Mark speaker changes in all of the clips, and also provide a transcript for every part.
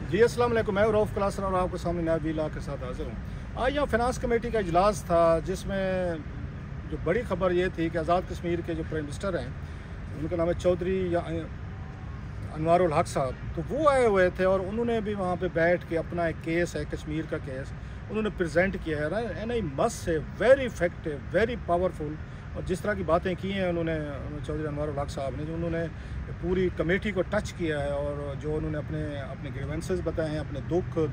Speaker 1: जी अस्सलाम वालेकुम। मैं रऊफ़ क्लासर और आपके सामने नया व्लॉग के साथ हाजिर हूँ। आज यहाँ फिनांस कमेटी का इजलास था, जिसमें जो बड़ी खबर ये थी कि आज़ाद कश्मीर के जो प्राइम मिनिस्टर हैं, उनका नाम है चौधरी या अनवारुल हक साहब, तो वो आए हुए थे और उन्होंने भी वहाँ पे बैठ के अपना एक केस है, कश्मीर का केस उन्होंने प्रेजेंट किया है। And I must say very effective, very powerful. और जिस तरह की बातें की हैं उन्होंने चौधरी अनवारुल हक साहब ने, जो उन्होंने पूरी कमेटी को टच किया है और जो उन्होंने अपने अपने ग्रीवेंसेस बताए हैं, अपने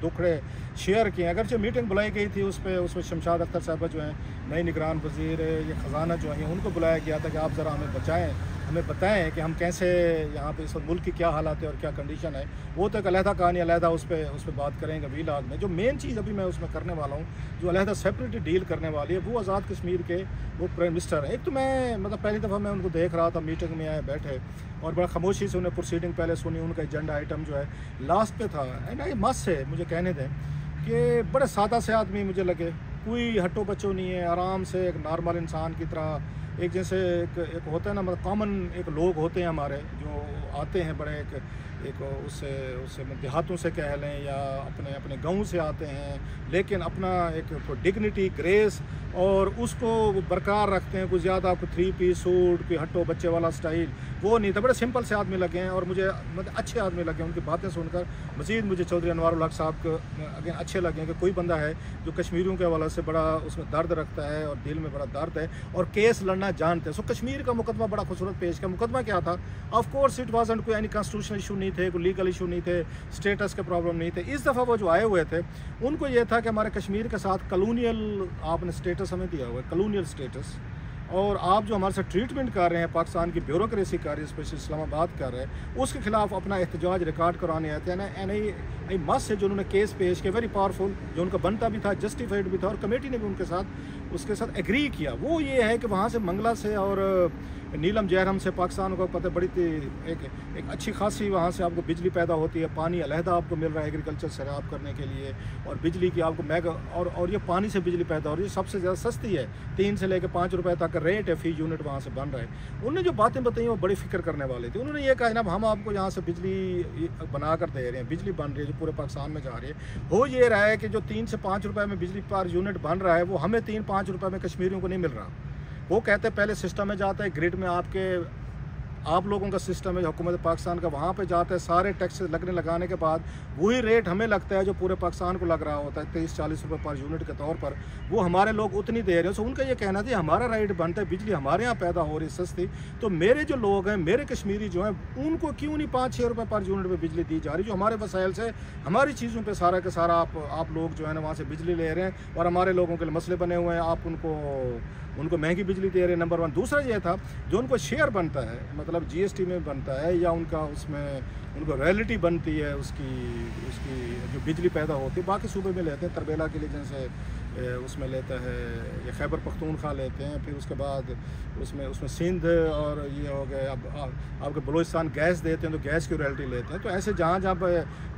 Speaker 1: दुखड़े शेयर किए हैं। अगर जो मीटिंग बुलाई गई थी उसमें शमशाद अख्तर साहबा जो हैं नई निगरान वज़ीर ये ख़जाना जो हैं, उनको बुलाया गया था कि आप ज़रा हमें बचाएँ, हमें बताएं कि हम कैसे यहाँ पे इस वक्त मुल्क की क्या हालात है और क्या कंडीशन है। वो तो एक अलहदा कहानी, अलहदा उस पर बात करेंगे व्लॉग में। जो मेन चीज़ अभी मैं उसमें करने वाला हूँ, जो अलहदा सेपरेटली डील करने वाली है, वो आज़ाद कश्मीर के वो प्राइम मिनिस्टर हैं। एक तो मैं मतलब पहली दफ़ा मैं उनको देख रहा था, मीटिंग में आए बैठे और बड़ा खामोशी से उन्हें प्रोसीडिंग पहले सुनी। उनका एजेंडा आइटम जो है लास्ट पे था। एंड आई मस्ट से मुझे कहने दें कि बड़े सादा से आदमी मुझे लगे, कोई हट्टो बच्चो नहीं है, आराम से एक नॉर्मल इंसान की तरह, एक जैसे एक होता है ना, मतलब कॉमन एक लोग होते हैं हमारे जो आते हैं बड़े एक उससे देहातों से कह लें या अपने गांव से आते हैं, लेकिन अपना एक डिग्निटी, ग्रेस और उसको बरकरार रखते हैं। कुछ ज़्यादा आपको 3 पीस सूट, कोई हट्टो बच्चे वाला स्टाइल वो नहीं था। बड़े सिंपल से आदमी लगे हैं और मुझे मतलब अच्छे आदमी लगे। उनकी बातें सुनकर मज़ीद मुझे चौधरी अनवारुल हक साहब को अगेन अच्छे लगे कि कोई बंदा है जो कश्मीरियों के हवाले से बड़ा उसमें दर्द रखता है और दिल में बड़ा दर्द है और केस लड़ना जानते हैं। सो कश्मीर का मुकदमा बड़ा खूबसूरत पेश किया। मुकदमा क्या था? ऑफ कोर्स इट वाजंट कोई एनी कॉन्स्टिट्यूशनल इशू नहीं थे, कोई लीगल इशू नहीं थे, स्टेटस के प्रॉब्लम नहीं थे। इस दफ़ा वो जो आए हुए थे उनको ये था कि हमारे कश्मीर के साथ कॉलोनियल आपने स्टेटस हमें दिया हुआ है, कॉलोनियल स्टेटस, और आप जो हमारे साथ ट्रीटमेंट कर रहे हैं, पाकिस्तान की ब्यूरोक्रेसी कर रही है, स्पेशली इस्लामाबाद कर रहे हैं, उसके खिलाफ अपना एहतजाज रिकॉर्ड कराने आते हैं ना। एन आई मस्ट से जो उन्होंने केस पेश किया, वेरी पावरफुल, जो उनका बनता भी था, जस्टिफाइड भी था और कमेटी ने भी उसके साथ एग्री किया। वो ये है कि वहाँ से मंगला से और नीलम जहरम से पाकिस्तान को पता बड़ी एक अच्छी खासी वहाँ से आपको बिजली पैदा होती है, पानी अलहदा आपको मिल रहा है एग्रीकल्चर सराब करने के लिए, और बिजली की आपको मेगा और ये पानी से बिजली पैदा हो रही है, सबसे ज़्यादा सस्ती है, 3 से लेकर 5 रुपए तक का रेट है फी यूनिट वहाँ से बन रहा है। उन्होंने जो बातें बताई वो बड़ी फिक्र करने वाली थी। उन्होंने ये कहा ना, हम आपको यहाँ से बिजली बना कर दे रहे हैं, बिजली बन रही है जो पूरे पाकिस्तान में जा रही है। हो ये रहा है कि जो 3 से 5 रुपए में बिजली पर यूनिट बन रहा है वो हमें 3-5 रुपए में कश्मीरियों को नहीं मिल रहा। वो कहते हैं पहले सिस्टम में जाता है, ग्रिड में आप लोगों का सिस्टम है हुकूमत पाकिस्तान का, वहाँ पे जाता है, सारे टैक्स लगाने के बाद वही रेट हमें लगता है जो पूरे पाकिस्तान को लग रहा होता है 23-40 रुपये पर यूनिट के तौर पर, वो हमारे लोग उतनी दे रहे हैं। सो उनका ये कहना था हमारा राइट बनता है, बिजली हमारे यहाँ पैदा हो रही सस्ती, तो मेरे जो लोग हैं, मेरे कश्मीरी जो हैं, उनको क्यों नहीं 5-6 रुपये पर यूनिट पर बिजली दी जा रही, जो हमारे वसाइल से हमारी चीज़ों पर सारा का सारा आप लोग जो है ना वहाँ से बिजली ले रहे हैं और हमारे लोगों के लिए मसले बने हुए हैं, आप उनको महंगी बिजली दे रहे हैं। नंबर 1। दूसरा ये था जो उनको शेयर बनता है, मतलब GST में बनता है या उनका उसमें उनको रॉयल्टी बनती है, उसकी जो बिजली पैदा होती है, बाकी सूबे में लेते हैं, तरबेला के लिए जैसे उसमें लेता है, या खैबर पख्तूनख्वा लेते हैं, फिर उसके बाद उसमें सिंध और ये हो गए, अब आपके बलूचिस्तान गैस देते हैं तो गैस की रॉयल्टी लेते हैं। तो ऐसे जहाँ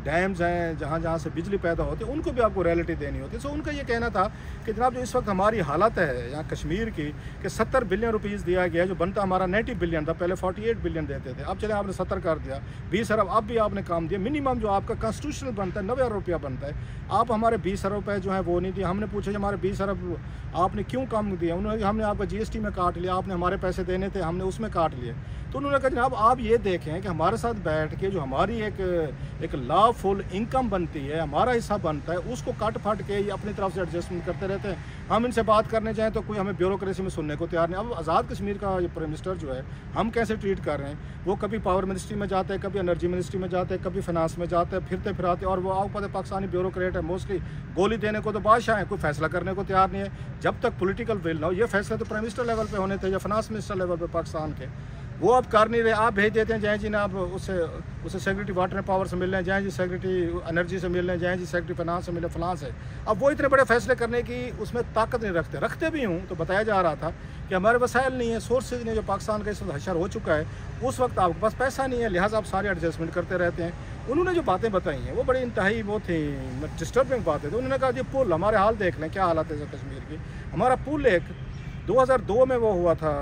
Speaker 1: डैम्स हैं, जहाँ से बिजली पैदा होती है, उनको भी आपको रॉयल्टी देनी होती है। सो उनका ये कहना था कि जनाब जो इस वक्त हमारी हालत है यहाँ कश्मीर की कि 70 बिलियन रुपीज़ दिया गया है, जो बनता हमारा 90 बिलियन था, पहले 48 बिलियन देते थे, अब चले आपने 70 कर दिया, 20 अरब अब भी आपने काम दिया। मिनिमम जो आपका कॉन्स्टिट्यूशनल बनता है 90 अरब रुपया बनता है, आप हमारे 20 अरब रुपये जो है वो नहीं दिए। हमने पूछा हमारे 20 अरब आपने क्यों कम दिया? उन्होंने हमने आपका GST में काट लिया, आपने हमारे पैसे देने थे, हमने उसमें काट लिए। तो उन्होंने कहा जनाब आप ये देखें कि हमारे साथ बैठ के जो हमारी एक लॉफुल इनकम बनती है, हमारा हिस्सा बनता है, उसको काट फाट के ये अपनी तरफ से एडजस्टमेंट करते रहते हैं। हम इनसे बात करने जाएँ तो कोई हमें ब्यूरोक्रेसी में सुनने को तैयार नहीं। अब आज़ाद कश्मीर का ये प्राइम मिनिस्टर जो है हम कैसे ट्रीट कर रहे हैं, वो कभी पावर मिनिस्ट्री में जाते हैं, कभी एनर्जी मिनिस्ट्री में जाते हैं, कभी फाइनेंस में जाते हैं, फिरते फिराते, और वो आप पता है पाकिस्तानी ब्यूरोक्रेट है, मोस्टली गोली देने को तो बादशाह है, कोई फैसला करने को तैयार नहीं है। जब तक पॉलिटिकल विल ना हो, ये फैसले तो प्राइम मिनिस्टर लेवल पे होने थे या फाइनेंस मिनिस्टर लेवल पे पाकिस्तान के, वो अब कर नहीं रहे। आप भेज देते हैं, जाएँ जी ना आप उससे सेक्रेटरी वाटर एंड पावर से मिल रहे हैं, जाएँ जी सेक्रेटरी एनर्जी से मिल रहे हैं, जाएँ जी सेक्रेटरी फाइनेंस से मिले फलां से। अब वो इतने बड़े फैसले करने की उसमें ताकत नहीं रखते भी हूँ तो बताया जा रहा था कि हमारे वसाइल नहीं है, सोर्सेज नहीं, जो पाकिस्तान का इस वक्त हशर हो चुका है, उस वक्त आपके पास पैसा नहीं है, लिहाजा आप सारे एडजस्टमेंट करते रहते हैं। उन्होंने जो बातें बताई हैं वो बड़ी इंतहाई वो थी डिस्टर्बिंग बातें थी। उन्होंने कहा जी पुल हमारे हाल देख लें, क्या हालत है कश्मीर की, हमारा पुल एक 2002 में वो हुआ था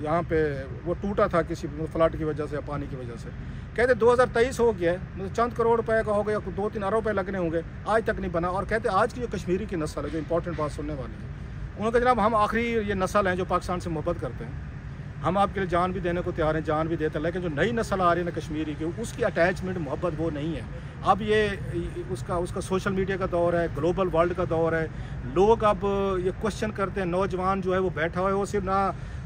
Speaker 1: यहाँ पे, वो टूटा था किसी फ्लड की वजह से या पानी की वजह से। कहते 2023 हो गया, मतलब चंद करोड़ रुपए का हो गया, 2-3 अरब रुपए लगने होंगे, आज तक नहीं बना। और कहते आज की जो कश्मीरी की नस्ल है, जो इंपॉर्टेंट बात सुनने वाली है, उन्होंने कहा जनाब हम आखिरी ये नस्ल हैं जो पाकिस्तान से मोहब्बत करते हैं, हम आपके लिए जान भी देने को तैयार हैं, जान भी देते हैं, लेकिन जो नई नस्ल आ रही है ना कश्मीरी की, उसकी अटैचमेंट मोहब्बत वो नहीं है। अब ये उसका सोशल मीडिया का दौर है, ग्लोबल वर्ल्ड का दौर है, लोग अब ये क्वेश्चन करते हैं, नौजवान जो है वो बैठा हुआ है, वो सिर्फ ना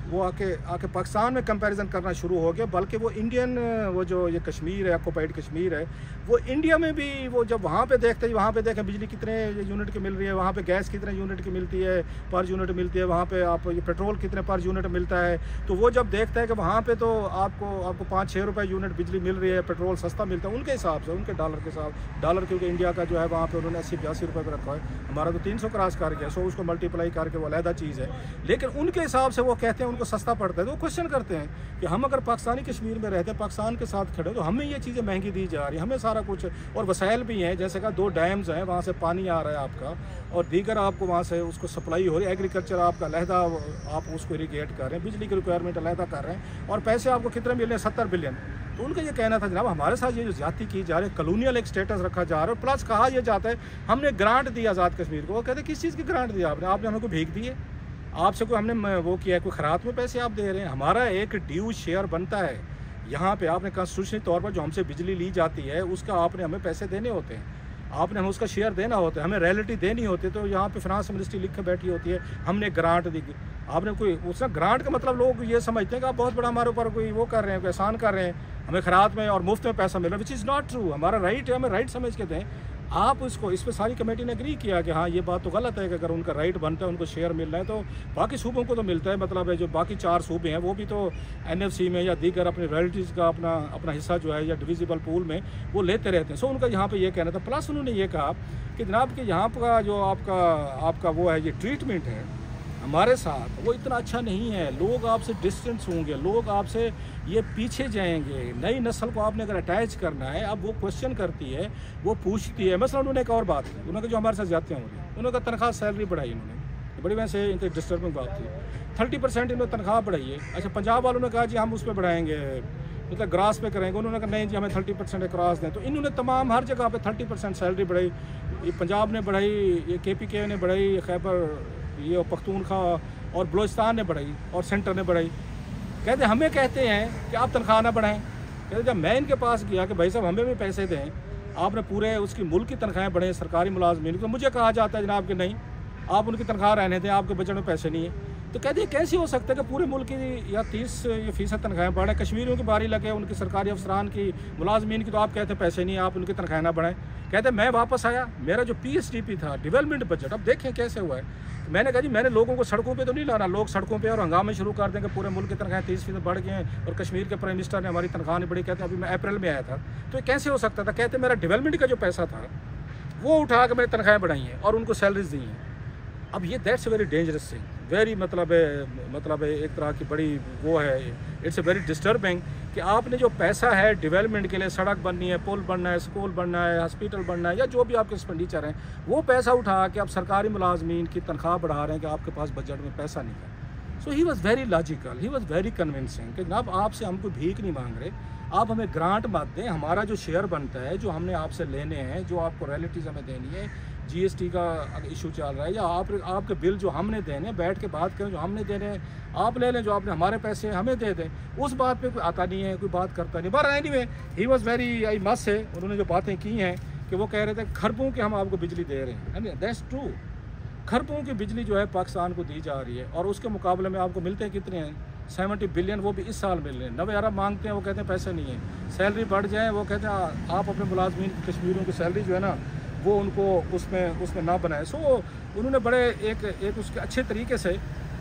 Speaker 1: वो आके पाकिस्तान में कंपैरिजन करना शुरू हो गया, बल्कि वो इंडियन वो जो ये कश्मीर है, ऑक्यूपाइड कश्मीर है, वो इंडिया में भी वो जब वहाँ पे देखते हैं, वहाँ पे देखें बिजली कितने यूनिट की मिल रही है, वहाँ पे गैस कितने यूनिट की मिलती है, पर यूनिट मिलती है, वहाँ पे आप ये पेट्रोल कितने पर यूनिट मिलता है, तो वो जब देखता है कि वहाँ पे तो आपको 5-6 रुपये यूनिट बिजली मिल रही है, पेट्रोल सस्ता मिलता है उनके हिसाब से, उनके डॉलर के साथ, डॉलर क्योंकि इंडिया का जो है वहाँ पर उन्होंने 80-82 रुपये पर रखा है, हमारा तो 300 क्रॉस कर गया, सो उसको मल्टीप्लाई करके वो अलहदा चीज़ है। लेकिन उनके हिसाब से वो कहते हैं उनको सस्ता पड़ता है, तो क्वेश्चन करते हैं कि हम अगर पाकिस्तानी कश्मीर में रहते हैं, पाकिस्तान के साथ खड़े, तो हमें ये चीज़ें महंगी दी जा रही है, हमें सारा कुछ, और वसाइल भी हैं, जैसे का 2 डैम्स हैं, वहाँ से पानी आ रहा है आपका, और दीगर आपको वहाँ से उसको सप्लाई हो रही है, एग्रीकल्चर आपका अलहदा आप उसको इरीगेट कर रहे हैं, बिजली की रिक्वायरमेंट अलहदा कर रहे हैं, और पैसे आपको कितने मिल रहे हैं, 70 बिलियन। तो उनका ये कहना था जनाब हमारे साथ ये जो ज्यादती की जा रही है, कॉलोनियल एक स्टेटस रखा जा रहा है, और प्लस कहा यह जाता है हमने ग्रांट दी आज़ाद कश्मीर को। वो कहते किस चीज़ की ग्रांट दी आपने हमें को भीख दी है, आपसे कोई हमने वो किया है, कोई खरात में पैसे आप दे रहे हैं, हमारा एक ड्यू शेयर बनता है यहाँ पे, आपने कॉन्स्टिट्यूशनल तौर पर जो हमसे बिजली ली जाती है उसका आपने हमें पैसे देने होते हैं, आपने हमें उसका शेयर देना होता है, हमें रॉयल्टी देनी होती है। तो यहाँ पे फाइनेंस मिनिस्ट्री लिख के बैठी होती है हमने ग्रांट दी, आपने कोई उसका ग्रांट का मतलब लोग ये समझते हैं कि आप बहुत बड़ा हमारे ऊपर कोई वो कर रहे हैं, कोई एहसान कर रहे हैं, हमें खरात में और मुफ्त में पैसा मिल रहा है, विच इज़ नॉट ट्रू। हमारा राइट है, हमें राइट समझ के दें। आप इसको, इस पर सारी कमेटी ने एग्री किया कि हाँ ये बात तो गलत है कि अगर उनका राइट बनता है, उनको शेयर मिल रहा है, तो बाकी सूबों को तो मिलता है, मतलब है जो बाकी 4 सूबे हैं वो भी तो NFC में या दीगर अपने रॉयल्टीज़ का अपना हिस्सा जो है या डिविजिबल पूल में वो लेते रहते हैं। सो उनका यहाँ पे ये कहना था। प्लस उन्होंने ये कहा कि जनाब कि यहाँ का जो आपका वो है ये ट्रीटमेंट है हमारे साथ, वो इतना अच्छा नहीं है, लोग आपसे डिस्टेंस होंगे, लोग आपसे ये पीछे जाएंगे। नई नस्ल को आपने अगर अटैच करना है, अब वो क्वेश्चन करती है, वो पूछती है। मसला उन्होंने एक और बात की, उन्होंने जो हमारे साथ ज्यादतियाँ हो रही, उन्होंने कहा तनख्वाह सैलरी बढ़ाई, उन्होंने बड़ी वैसे इनकी डिस्टर्बिंग बात थी, 30% इन्होंने तनख्वाह बढ़ाई है। अच्छा, पंजाब वालों ने कहा जी हम उस पर बढ़ाएंगे, मतलब ग्रास पे करेंगे, उन्होंने कहा नहीं जी हमें 30% क्रॉस दें। तो इन्होंने तमाम हर जगह पे 30% सैलरी बढ़ाई, ये पंजाब ने बढ़ाई, ये KPK ने बढ़ाई, खैबर ये पख्तूनख्वा और बलोचिस्तान ने बढ़ाई, और सेंटर ने बढ़ाई। कहते हमें कहते हैं कि आप तनख्वाह ना बढ़ाएं। कहते जब मैं इनके पास गया कि भाई साहब हमें भी पैसे दें, आपने पूरे उसकी मुल्क की तनख्वाहें बढ़ाएं सरकारी मुलाजमीन, तो मुझे कहा जाता है जनाब कि नहीं आप उनकी तनख्वाह रहने दें, आपके बजट में पैसे नहीं है। तो कहते हैं कैसे हो सकता है कि पूरे मुल्क की या 30% तनख्वाहें बढ़े, कश्मीरियों की बारी लगे, उनकी सरकारी अफसरान की, मुलाजमीन की, तो आप कहते हैं पैसे नहीं है, आप उनकी तनख्वाहें ना बढ़ाएं। कहते मैं वापस आया, मेरा जो PSDP था डेवलपमेंट बजट, अब देखें कैसे हुआ है। मैंने कहा जी मैंने लोगों को सड़कों पे तो नहीं लाना, लोग सड़कों पे और हंगामे शुरू कर देंगे, पूरे मुल्क की तनख्वाहें 30% बढ़ गए हैं और कश्मीर के प्राइम मिनिस्टर ने हमारी तनख्वाह नहीं बढ़ी। कहते अभी मैं अप्रैल में आया था, तो ये कैसे हो सकता था। कहते मेरा डेवलपमेंट का जो पैसा था वो उठा के मैंने तनख्वाहें बढ़ाई हैं और उनको सैलरीज दी हैं। अब ये that's very dangerous thing, very मतलब है एक तरह की बड़ी वो है, इट्स ए वेरी डिस्टर्बिंग कि आपने जो पैसा है डेवलपमेंट के लिए, सड़क बननी है, पुल बनना है, स्कूल बनना है, हॉस्पिटल बनना है, या जो भी आपके एक्सपेंडिचर हैं, वो पैसा उठा के आप सरकारी मुलाजमीन की तनख्वाह बढ़ा रहे हैं कि आपके पास बजट में पैसा नहीं है। So he was very logical, he was very convincing कि जनाब आपसे हम कोई भीख नहीं मांग रहे, आप हमें ग्रांट मत दें, हमारा जो शेयर बनता है, जो हमने आपसे लेने हैं, जो आपको रॉयल्टीज़ हमें देनी है, GST का इशू चल रहा है, या आपके बिल जो हमने देने, बैठ के बात करें, जो हमने देने हैं आप ले लें, जो आपने हमारे पैसे हमें दे दें। उस बात पे कोई आता नहीं है, कोई बात करता नहीं। But anyway he was very I must say, उन्होंने जो बातें की हैं कि वो कह रहे थे खरबों की हम आपको बिजली दे रहे हैं, दैट्स ट्रू। खरबों की बिजली जो है पाकिस्तान को दी जा रही है, और उसके मुकाबले में आपको मिलते हैं कितने हैं, 70 बिलियन, वो भी इस साल मिल रहे हैं। 90 अरब मांगते हैं, वो कहते हैं पैसे नहीं है। सैलरी बढ़ जाए, वो कहते हैं आप अपने मुलाजमीन कश्मीरियों की सैलरी जो है ना वो उनको उसमें ना बनाए। सो उन्होंने बड़े एक उसके अच्छे तरीके से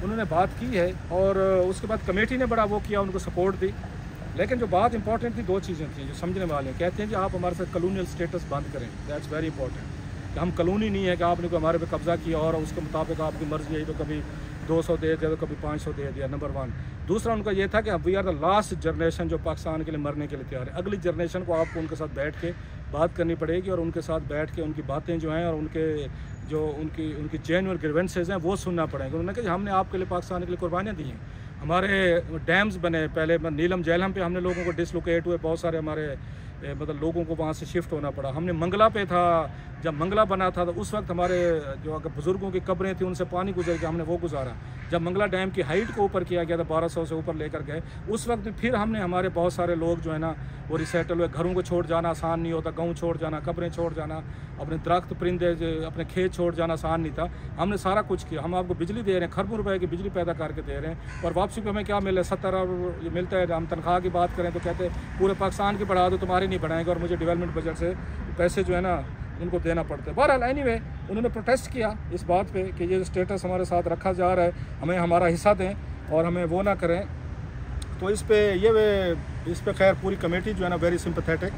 Speaker 1: उन्होंने बात की है, और उसके बाद कमेटी ने बड़ा वो किया, उनको सपोर्ट दी। लेकिन जो बात इंपॉर्टेंट थी, 2 चीज़ें थी जो समझने वाले हैं। कहते हैं कि आप हमारे साथ कॉलोनियल स्टेटस बंद करें, दैट्स वेरी इंपॉर्टेंट, कि हम कॉलोनी नहीं है कि आपने को हमारे पे कब्जा किया और उसके मुताबिक आपकी मर्जी है, तो कभी 200 दे दिया, तो कभी 500 दे दिया, नंबर 1। दूसरा उनका ये था कि we are the last generation जो पाकिस्तान के लिए मरने के लिए तैयार है। अगली जनरेशन को आपको उनके साथ बैठ के बात करनी पड़ेगी, और उनके साथ बैठ के उनकी बातें जो हैं और उनके जो उनकी जेन्युइन ग्रीवेंसेज हैं वो सुनना पड़ेगा। उन्होंने कहा हमने आपके लिए, पाकिस्तान के लिए कुर्बानियाँ दी हैं। हमारे डैम्स बने, पहले नीलम झेलम पे हमने लोगों को डिसलोकेट हुए, बहुत सारे हमारे मतलब लोगों को वहाँ से शिफ्ट होना पड़ा। हमने मंगला पे था, जब मंगला बना था तो उस वक्त हमारे जो अगर बुज़ुर्गों की कब्रें थी उनसे पानी गुजर के हमने वो गुजारा। जब मंगला डैम की हाइट को ऊपर किया गया था, 1200 से ऊपर लेकर गए, उस वक्त फिर हमने, हमारे बहुत सारे लोग जो है ना वो रिसेटल हुए। घरों को छोड़ जाना आसान नहीं होता, गाँव छोड़ जाना, कब्रें छोड़ जाना, अपने दरख्त परिंदे अपने खेत छोड़ जाना आसान नहीं था। हमने सारा कुछ किया। हम आपको बिजली दे रहे हैं, खरबों रुपए की बिजली पैदा करके दे रहे हैं, और वापसी पे हमें क्या मिल रहा है? 70 अरब मिलता है। हम तनख्वाह की बात करें तो कहते हैं पूरे पाकिस्तान की बढ़ा दो, तुम्हारी नहीं बढ़ाएंगे, और मुझे डेवलपमेंट बजट से पैसे जो है ना उनको देना पड़ता है। बहरहाल एनीवे उन्होंने प्रोटेस्ट किया इस बात पे कि ये स्टेटस हमारे साथ रखा जा रहा है, हमें हमारा हिस्सा दें और हमें वो ना करें। तो इस पे खैर पूरी कमेटी जो है ना वेरी सिंपैथेटिक,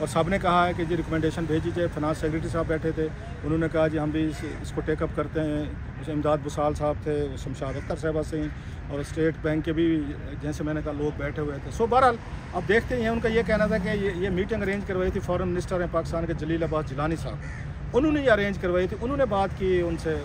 Speaker 1: और सब ने कहा है कि जी रिकमेंडेशन भेजी जाए। फाइनेंस सेक्रेटरी साहब बैठे थे, उन्होंने कहा जी हम भी इसको टेकअप करते हैं। जैसे इमदाद बुसाल साहब थे, शमशाद अख्तर साहबा से, और स्टेट बैंक के भी जैसे मैंने कहा लोग बैठे हुए थे। सो बहरहाल अब देखते हैं। उनका ये कहना था कि ये मीटिंग अरेंज करवाई थी फॉरेन मिनिस्टर हैं पाकिस्तान के जलील अब्बास जिलानी साहब, उन्होंने ये अरेंज करवाई थी। उन्होंने बात की उनसे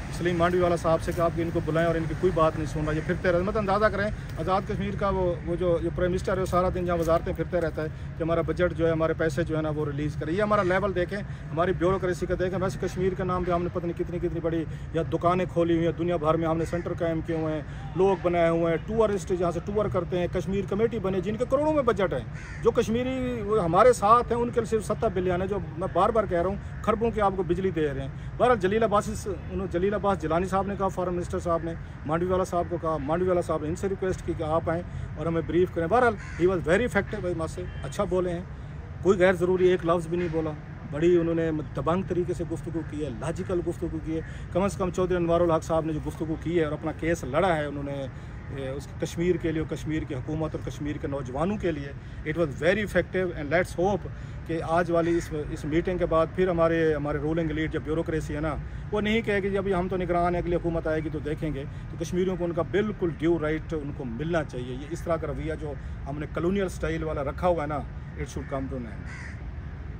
Speaker 1: सलीम मांडवी वाला साहब से कि आप इनको बुलाएं, और इनकी कोई बात नहीं सुन रहा, ये फिरते रहते। मतलब अंदाज़ा करें आज़ाद कश्मीर का वो जो प्राइम मिनिस्टर है वो सारा दिन जहाँ वजारतें फिरते रहता है कि हमारा बजट जो है, हमारे पैसे जो है ना वो रिलीज़ करें। ये हमारा लेवल देखें, हमारी ब्यूरोक्रेसी का देखें। वैसे कश्मीर के नाम पे हमने पता नहीं कितनी बड़ी या दुकानें खोली हुई हैं, दुनिया भर में हमने सेंटर कायम किए हुए हैं, लोग बनाए हुए हैं, टूरिस्ट जहाँ से टूर करते हैं, कश्मीर कमेटी बने जिनके करोड़ों में बजट है। जो कश्मीरी हमारे साथ हैं उनके लिए सिर्फ 70 बिलियन है, जो मैं बार बार कह रहा हूँ खरबों की आपको बिजली दे रहे हैं। बहरहाल जलील अब्बास जिलानी साहब ने कहा, फॉरेन मिनिस्टर साहब ने मांडवी वाला साहब को कहा, मांडवी वाला साहब ने इनसे रिक्वेस्ट की कि आप आएँ और हमें ब्रीफ करें। बहरहाल ही वॉज वेरी इफेक्टिव भाई, माँ से अच्छा बोले हैं, कोई गैर ज़रूरी एक लफ्ज़ भी नहीं बोला। बड़ी उन्होंने दबंग तरीके से गुफ्तगू की है, लॉजिकल गुफ्तगू की है। कम से कम चौधरी अनवारुल हक साहब ने जो गुफ्तगू की है और अपना केस लड़ा है उन्होंने उसके कश्मीर के लिए, कश्मीर की हुकूमत और कश्मीर के नौजवानों के लिए, it was very effective. And let's hope कि आज वाली इस मीटिंग के बाद फिर हमारे रूलिंग लीड जो ब्यूरोक्रेसी है ना वो नहीं कहेगी अभी हम तो निगरान है, अगली हुकूमत आएगी तो देखेंगे। तो कश्मीरियों को उनका बिल्कुल ड्यू राइट उनको मिलना चाहिए। ये इस तरह का रवैया जो हमने कॉलोनियल स्टाइल वाला रखा हुआ है ना, it should come to an and.